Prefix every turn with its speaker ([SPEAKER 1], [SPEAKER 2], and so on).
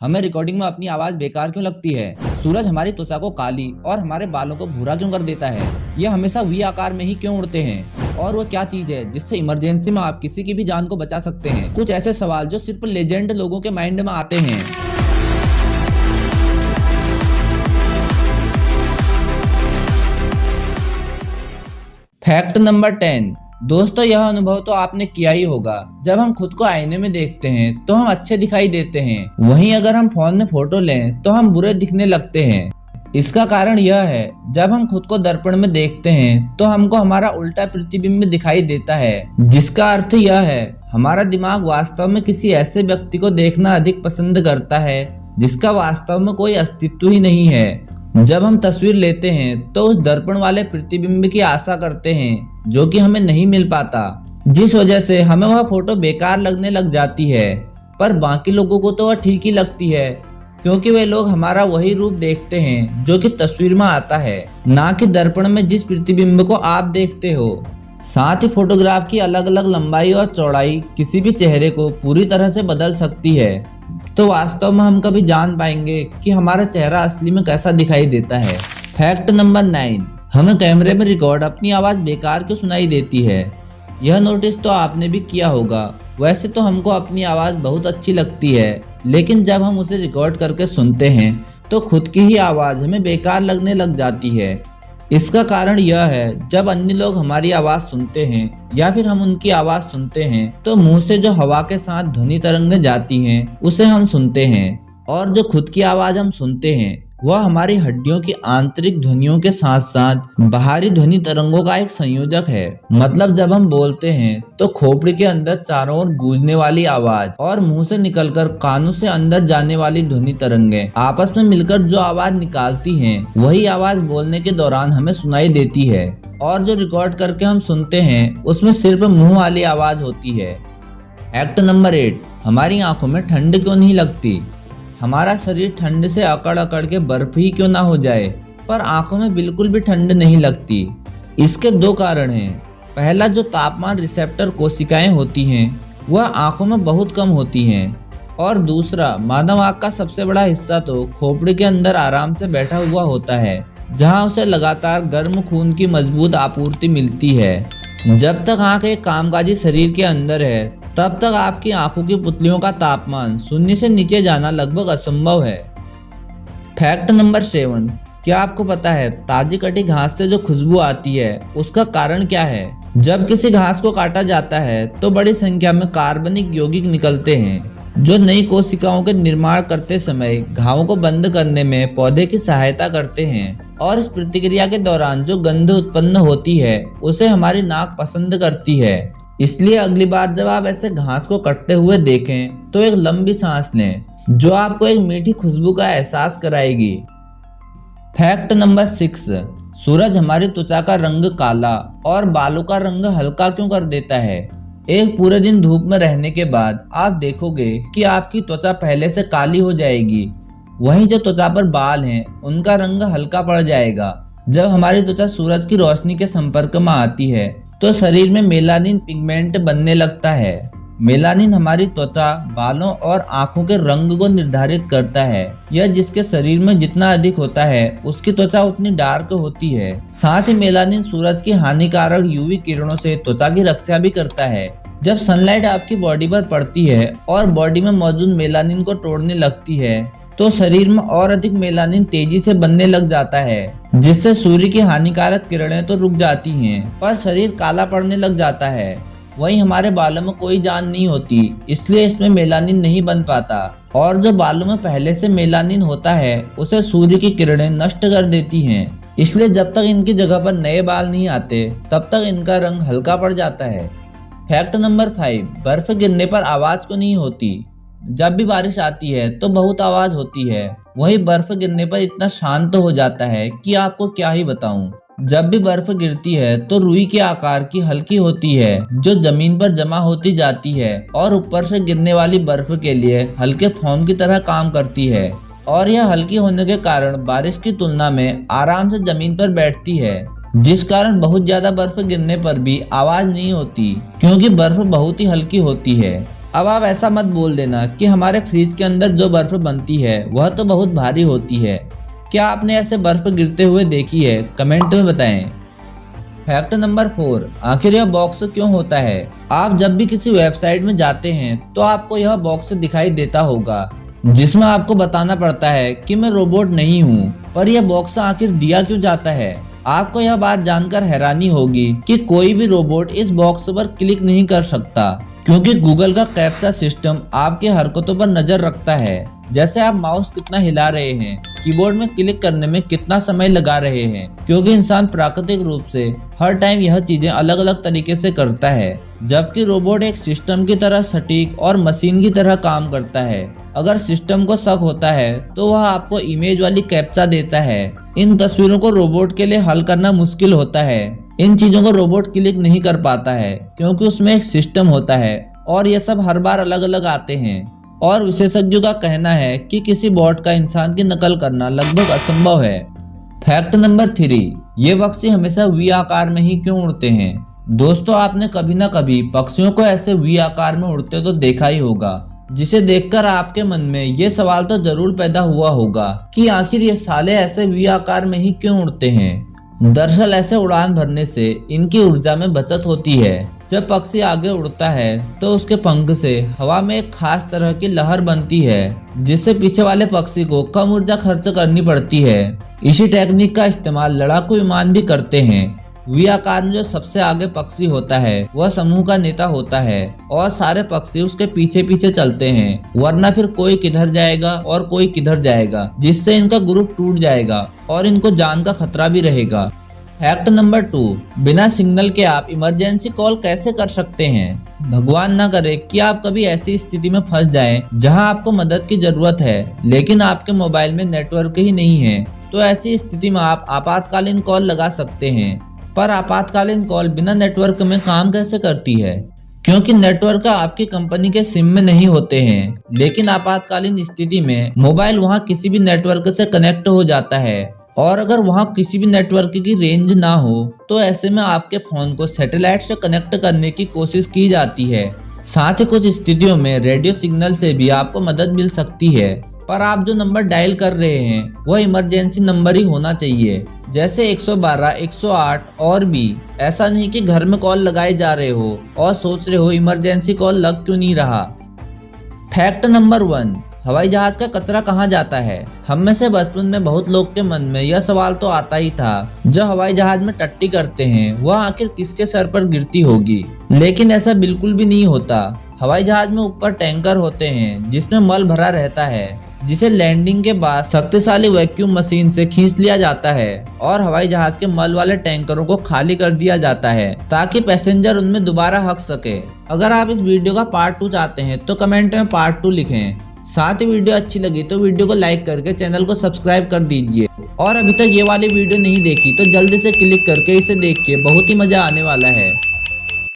[SPEAKER 1] हमें रिकॉर्डिंग में अपनी आवाज बेकार क्यों लगती है? सूरज हमारी त्वचा को काली और हमारे बालों को भूरा क्यों कर देता है? ये हमेशा वी आकार में ही क्यों उड़ते हैं? और वो क्या चीज है जिससे इमरजेंसी में आप किसी की भी जान को बचा सकते हैं? कुछ ऐसे सवाल जो सिर्फ लेजेंड लोगों के माइंड में आते हैं। Fact number 10। दोस्तों, यह अनुभव तो आपने किया ही होगा। जब हम खुद को आईने में देखते हैं तो हम अच्छे दिखाई देते हैं, वहीं अगर हम फोन में फोटो लें तो हम बुरे दिखने लगते हैं। इसका कारण यह है, जब हम खुद को दर्पण में देखते हैं तो हमको हमारा उल्टा प्रतिबिंब दिखाई देता है, जिसका अर्थ यह है हमारा दिमाग वास्तव में किसी ऐसे व्यक्ति को देखना अधिक पसंद करता है जिसका वास्तव में कोई अस्तित्व ही नहीं है। जब हम तस्वीर लेते हैं तो उस दर्पण वाले प्रतिबिंब की आशा करते हैं जो कि हमें नहीं मिल पाता, जिस वजह से हमें वह फोटो बेकार लगने लग जाती है। पर बाकी लोगों को तो वह ठीक ही लगती है, क्योंकि वे लोग हमारा वही रूप देखते हैं जो कि तस्वीर में आता है, ना कि दर्पण में जिस प्रतिबिंब को आप देखते हो। साथ ही फोटोग्राफ की अलग अलग लंबाई और चौड़ाई किसी भी चेहरे को पूरी तरह से बदल सकती है। तो वास्तव में हम कभी जान पाएंगे कि हमारा चेहरा असली में कैसा दिखाई देता है। Fact number 9। हमें कैमरे में रिकॉर्ड अपनी आवाज बेकार क्यों सुनाई देती है? यह नोटिस तो आपने भी किया होगा। वैसे तो हमको अपनी आवाज बहुत अच्छी लगती है, लेकिन जब हम उसे रिकॉर्ड करके सुनते हैं तो खुद की ही आवाज हमें बेकार लगने लग जाती है। इसका कारण यह है, जब अन्य लोग हमारी आवाज सुनते हैं या फिर हम उनकी आवाज सुनते हैं तो मुंह से जो हवा के साथ ध्वनि तरंगें जाती हैं उसे हम सुनते हैं, और जो खुद की आवाज हम सुनते हैं वह हमारी हड्डियों की आंतरिक ध्वनियों के साथ साथ बाहरी ध्वनि तरंगों का एक संयोजक है। मतलब जब हम बोलते हैं तो खोपड़ी के अंदर चारों ओर गूंजने वाली आवाज और मुंह से निकलकर कानों से अंदर जाने वाली ध्वनि तरंगें आपस में मिलकर जो आवाज निकालती हैं, वही आवाज बोलने के दौरान हमें सुनाई देती है। और जो रिकॉर्ड करके हम सुनते हैं उसमें सिर्फ मुंह वाली आवाज होती है। Fact number 8। हमारी आंखों में ठंड क्यों नहीं लगती? हमारा शरीर ठंड से अकड़ अकड़ के बर्फ ही क्यों ना हो जाए, पर आंखों में बिल्कुल भी ठंड नहीं लगती। इसके दो कारण हैं। पहला, जो तापमान रिसेप्टर कोशिकाएं होती हैं वह आंखों में बहुत कम होती हैं, और दूसरा, मानव आंख का सबसे बड़ा हिस्सा तो खोपड़ी के अंदर आराम से बैठा हुआ होता है, जहां उसे लगातार गर्म खून की मजबूत आपूर्ति मिलती है। जब तक आंख एक कामकाजी शरीर के अंदर है तब तक आपकी आंखों की पुतलियों का तापमान शून्य से नीचे जाना लगभग असंभव है। Fact number 7। क्या आपको पता है ताजी कटी घास से जो खुशबू आती है उसका कारण क्या है? जब किसी घास को काटा जाता है तो बड़ी संख्या में कार्बनिक यौगिक निकलते हैं जो नई कोशिकाओं के निर्माण करते समय घावों को बंद करने में पौधे की सहायता करते हैं, और इस प्रतिक्रिया के दौरान जो गंध उत्पन्न होती है उसे हमारी नाक पसंद करती है। इसलिए अगली बार जब आप ऐसे घास को कटते हुए देखें तो एक लंबी सांस लें जो आपको एक मीठी खुशबू का एहसास कराएगी। Fact number 6। सूरज हमारी त्वचा का रंग काला और बालों का रंग हल्का क्यों कर देता है? एक पूरे दिन धूप में रहने के बाद आप देखोगे कि आपकी त्वचा पहले से काली हो जाएगी, वहीं जो त्वचा पर बाल हैं उनका रंग हल्का पड़ जाएगा। जब हमारी त्वचा सूरज की रोशनी के संपर्क में आती है तो शरीर में मेलानिन पिगमेंट बनने लगता है। मेलानिन हमारी त्वचा, बालों और आंखों के रंग को निर्धारित करता है। यह जिसके शरीर में जितना अधिक होता है उसकी त्वचा उतनी डार्क होती है। साथ ही मेलानिन सूरज की हानिकारक यूवी किरणों से त्वचा की रक्षा भी करता है। जब सनलाइट आपकी बॉडी पर पड़ती है और बॉडी में मौजूद मेलानिन को तोड़ने लगती है तो शरीर में और अधिक मेलानिन तेजी से बनने लग जाता है, जिससे सूर्य की हानिकारक किरणें तो रुक जाती हैं पर शरीर काला पड़ने लग जाता है। वहीं हमारे बालों में कोई जान नहीं होती, इसलिए इसमें मेलानिन नहीं बन पाता, और जो बालों में पहले से मेलानिन होता है उसे सूर्य की किरणें नष्ट कर देती हैं। इसलिए जब तक इनकी जगह पर नए बाल नहीं आते तब तक इनका रंग हल्का पड़ जाता है। Fact number 5। बर्फ गिरने पर आवाज क्यों नहीं होती? जब भी बारिश आती है तो बहुत आवाज होती है, वहीं बर्फ गिरने पर इतना शांत हो जाता है कि आपको क्या ही बताऊं। जब भी बर्फ गिरती है तो रुई के आकार की हल्की होती है जो जमीन पर जमा होती जाती है और ऊपर से गिरने वाली बर्फ के लिए हल्के फोम की तरह काम करती है, और यह हल्की होने के कारण बारिश की तुलना में आराम से जमीन पर बैठती है, जिस कारण बहुत ज्यादा बर्फ गिरने पर भी आवाज नहीं होती, क्योंकि बर्फ बहुत ही हल्की होती है। अब आप ऐसा मत बोल देना कि हमारे फ्रिज के अंदर जो बर्फ बनती है वह तो बहुत भारी होती है। क्या आपने ऐसे बर्फ गिरते हुए देखी है? कमेंट में बताएं। फैक्ट नंबर 4, आखिर यह बॉक्स क्यों होता है? आप जब भी किसी वेबसाइट में जाते हैं तो आपको यह बॉक्स दिखाई देता होगा जिसमें आपको बताना पड़ता है कि मैं रोबोट नहीं हूँ। पर यह बॉक्स आखिर दिया क्यों जाता है? आपको यह बात जानकर हैरानी होगी कि कोई भी रोबोट इस बॉक्स पर क्लिक नहीं कर सकता, क्योंकि गूगल का कैप्चा सिस्टम आपकी हरकतों पर नजर रखता है। जैसे आप माउस कितना हिला रहे हैं, कीबोर्ड में क्लिक करने में कितना समय लगा रहे हैं, क्योंकि इंसान प्राकृतिक रूप से हर टाइम यह चीजें अलग अलग तरीके से करता है, जबकि रोबोट एक सिस्टम की तरह सटीक और मशीन की तरह काम करता है। अगर सिस्टम को शक होता है तो वह आपको इमेज वाली कैप्चा देता है। इन तस्वीरों को रोबोट के लिए हल करना मुश्किल होता है। इन चीजों को रोबोट क्लिक नहीं कर पाता है क्योंकि उसमें एक सिस्टम होता है और ये सब हर बार अलग अलग आते हैं। और विशेषज्ञों का कहना है कि किसी बॉट का इंसान की नकल करना लगभग असंभव है। फैक्ट नंबर 3, ये पक्षी हमेशा वी आकार में ही क्यों उड़ते हैं? दोस्तों, आपने कभी ना कभी पक्षियों को ऐसे वी आकार में उड़ते तो देखा ही होगा, जिसे देखकर आपके मन में ये सवाल तो जरूर पैदा हुआ होगा कि आखिर ये साले ऐसे वी आकार में ही क्यों उड़ते हैं। दरअसल ऐसे उड़ान भरने से इनकी ऊर्जा में बचत होती है। जब पक्षी आगे उड़ता है तो उसके पंख से हवा में एक खास तरह की लहर बनती है, जिससे पीछे वाले पक्षी को कम ऊर्जा खर्च करनी पड़ती है। इसी टेक्निक का इस्तेमाल लड़ाकू विमान भी करते हैं। वी आकार में जो सबसे आगे पक्षी होता है वह समूह का नेता होता है और सारे पक्षी उसके पीछे पीछे चलते हैं, वरना फिर कोई किधर जाएगा और कोई किधर जाएगा, जिससे इनका ग्रुप टूट जाएगा और इनको जान का खतरा भी रहेगा। फैक्ट नंबर 2, बिना सिग्नल के आप इमरजेंसी कॉल कैसे कर सकते हैं? भगवान ना करे कि आप कभी ऐसी स्थिति में फंस जाएं जहां आपको मदद की जरूरत है लेकिन आपके मोबाइल में नेटवर्क ही नहीं है। तो ऐसी स्थिति में आप आपातकालीन कॉल लगा सकते हैं। पर आपातकालीन कॉल बिना नेटवर्क में काम कैसे करती है? क्योंकि नेटवर्क आपकी कंपनी के सिम में नहीं होते हैं, लेकिन आपातकालीन स्थिति में मोबाइल वहां किसी भी नेटवर्क से कनेक्ट हो जाता है और अगर वहां किसी भी नेटवर्क की रेंज ना हो तो ऐसे में आपके फोन को सैटेलाइट से कनेक्ट करने की कोशिश की जाती है। साथ ही कुछ स्थितियों में रेडियो सिग्नल से भी आपको मदद मिल सकती है। पर आप जो नंबर डायल कर रहे हैं वह इमरजेंसी नंबर ही होना चाहिए, जैसे 112, 108 और भी। ऐसा नहीं कि घर में कॉल लगाए जा रहे हो और सोच रहे हो इमरजेंसी कॉल लग क्यों नहीं रहा। फैक्ट नंबर 1, हवाई जहाज का कचरा कहाँ जाता है? हम में से बचपन में बहुत लोग के मन में यह सवाल तो आता ही था, जो हवाई जहाज में टट्टी करते हैं वह आखिर किसके सर पर गिरती होगी। लेकिन ऐसा बिल्कुल भी नहीं होता। हवाई जहाज में ऊपर टैंकर होते हैं जिसमें मल भरा रहता है, जिसे लैंडिंग के बाद शक्तिशाली वैक्यूम मशीन से खींच लिया जाता है और हवाई जहाज के मल वाले टैंकरों को खाली कर दिया जाता है ताकि पैसेंजर उनमें दोबारा हक सके। अगर आप इस वीडियो का पार्ट 2 चाहते हैं तो कमेंट में पार्ट 2 लिखें। साथ ही वीडियो अच्छी लगी तो वीडियो को लाइक करके चैनल को सब्सक्राइब कर दीजिए और अभी तक ये वाली वीडियो नहीं देखी तो जल्दी से क्लिक करके इसे देखिए, बहुत ही मजा आने वाला है।